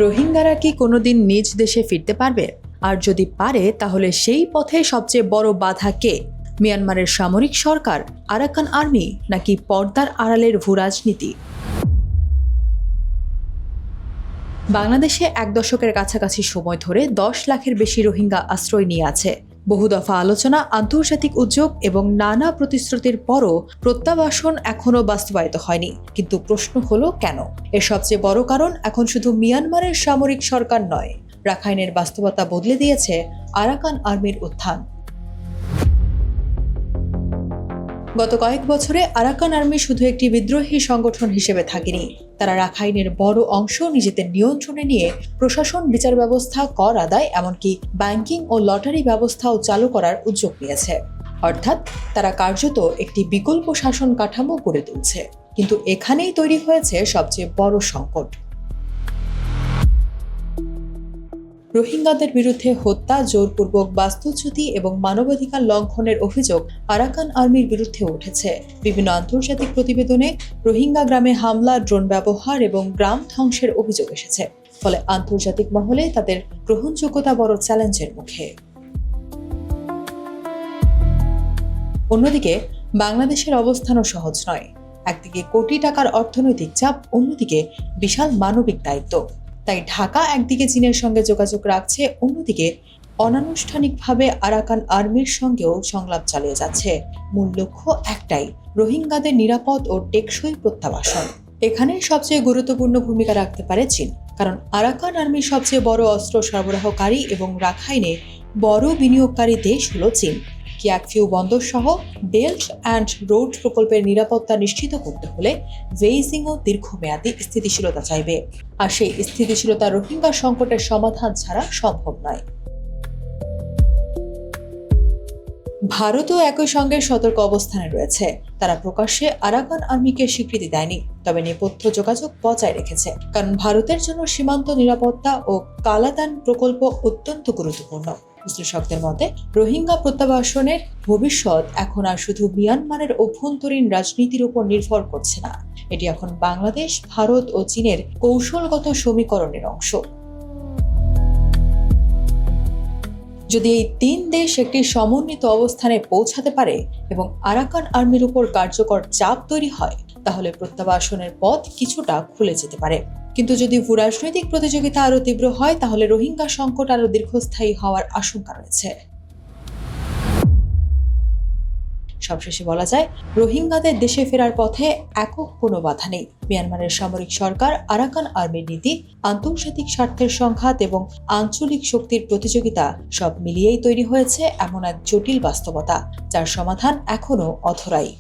রোহিঙ্গারা কি কোনোদিন নিজ দেশে ফিরতে পারবে? আর যদি পারে তাহলে সেই পথে সবচেয়ে বড় বাধা কে? মিয়ানমারের সামরিক সরকার, আরাকান আর্মি, নাকি পর্দার আড়ালের ভূরাজনীতি? বাংলাদেশে 1 দশকের কাছাকাছি সময় ধরে 10 লাখের বেশি রোহিঙ্গা আশ্রয় নিয়ে আছে। বহু দফা আলোচনা, আন্তর্জাতিক উদ্যোগ এবং নানা প্রতিশ্রুতির পরও প্রত্যাবাসন এখনও বাস্তবায়িত হয়নি। কিন্তু প্রশ্ন হলো কেন? এর সবচেয়ে বড় কারণ এখন শুধু মিয়ানমারের সামরিক সরকার নয়, রাখাইনের বাস্তবতা বদলে দিয়েছে আরাকান আর্মির উত্থান। গত কয়েক বছরে আরাকান আর্মি শুধু একটি বিদ্রোহী সংগঠন হিসেবে থাকেনি, তারা রাখাইনের বড় অংশ নিজেদের নিয়ন্ত্রণে নিয়ে প্রশাসন, বিচার ব্যবস্থা, কর আদায়, এমনকি ব্যাংকিং ও লটারি ব্যবস্থাও চালু করার উদ্যোগ নিয়েছে। অর্থাৎ তারা কার্যত একটি বিকল্প শাসন কাঠামো গড়ে তুলছে। কিন্তু এখানেই তৈরি হয়েছে সবচেয়ে বড় সংকট। রোহিঙ্গাদের বিরুদ্ধে হত্যা, জোরপূর্বক বাস্তুচ্যুতি এবং মানবাধিকার লঙ্ঘনের অভিযোগ আরাকান আর্মির বিরুদ্ধে উঠেছে। বিভিন্ন আন্তর্জাতিক প্রতিবেদনে রোহিঙ্গা গ্রামে হামলা, ড্রোন ব্যবহার এবং গ্রাম ধ্বংসের অভিযোগ এসেছে। ফলে আন্তর্জাতিক মহলে তাদের গ্রহণযোগ্যতা বড় চ্যালেঞ্জের মুখে। অন্যদিকে বাংলাদেশের অবস্থানও সহজ নয়। একদিকে কোটি টাকার অর্থনৈতিক চাপ, অন্যদিকে বিশাল মানবিক দায়িত্ব। তাই ঢাকা একদিকে চীনের সঙ্গে যোগাযোগ রাখছে, অন্যদিকে অনানুষ্ঠানিকভাবে আরাকান আর্মির সঙ্গেও সংলাপ চালিয়ে যাচ্ছে। মূল লক্ষ্য একটাই, রোহিঙ্গাদের নিরাপদ ও টেকসই প্রত্যাবাসন। এখানে সবচেয়ে গুরুত্বপূর্ণ ভূমিকা রাখতে পারে চীন, কারণ আরাকান আর্মির সবচেয়ে বড় অস্ত্র সরবরাহকারী এবং রাখাইনে বড় বিনিয়োগকারী দেশ হল চীন। কিয়াকফিউ বন্দর সহ বেল্ট অ্যান্ড রোড প্রকল্পের নিরাপত্তা নিশ্চিত করতে হলে বেইজিংও দীর্ঘমেয়াদী স্থিতিশীলতা চাইবে, আর সেই স্থিতিশীলতা রোহিঙ্গা সংকটের সমাধান ছাড়া সম্ভব নয়। ভারতও একই সঙ্গে সতর্ক অবস্থানে রয়েছে। তারা প্রকাশ্যে আরাকান আর্মিকে স্বীকৃতি দেয়নি, তবে নেপথ্য যোগাযোগ বজায় রেখেছে, কারণ ভারতের জন্য সীমান্ত নিরাপত্তা ও কালাতান প্রকল্প অত্যন্ত গুরুত্বপূর্ণ। বিশ্লেষকদের মতে রোহিঙ্গা প্রত্যাবাসনের ভবিষ্যৎ এখন আর শুধু মিয়ানমারের অভ্যন্তরীণ রাজনীতির উপর নির্ভর করছে না, এটি এখন বাংলাদেশ, ভারত ও চীনের কৌশলগত সমীকরণের অংশ। যদি এই 3 দেশ একটি সমন্বিত অবস্থানে পৌঁছাতে পারে এবং আরাকান আর্মির উপর কার্যকর চাপ তৈরি হয়, তাহলে প্রত্যাবাসনের পথ কিছুটা খুলে যেতে পারে। কিন্তু যদি ভূরাজনৈতিক প্রতিযোগিতা আরও তীব্র হয়, তাহলে রোহিঙ্গা সংকট আরও দীর্ঘস্থায়ী হওয়ার আশঙ্কা রয়েছে। সবশেষে বলা যায়, রোহিঙ্গাদের দেশে ফেরার পথে একক কোনো বাধা নেই। মিয়ানমারের সামরিক সরকার, আরাকান আর্মির নীতি, আন্তর্জাতিক স্বার্থের সংঘাত এবং আঞ্চলিক শক্তির প্রতিযোগিতা সব মিলিয়েই তৈরি হয়েছে এমন এক জটিল বাস্তবতা, যার সমাধান এখনও অধরাই।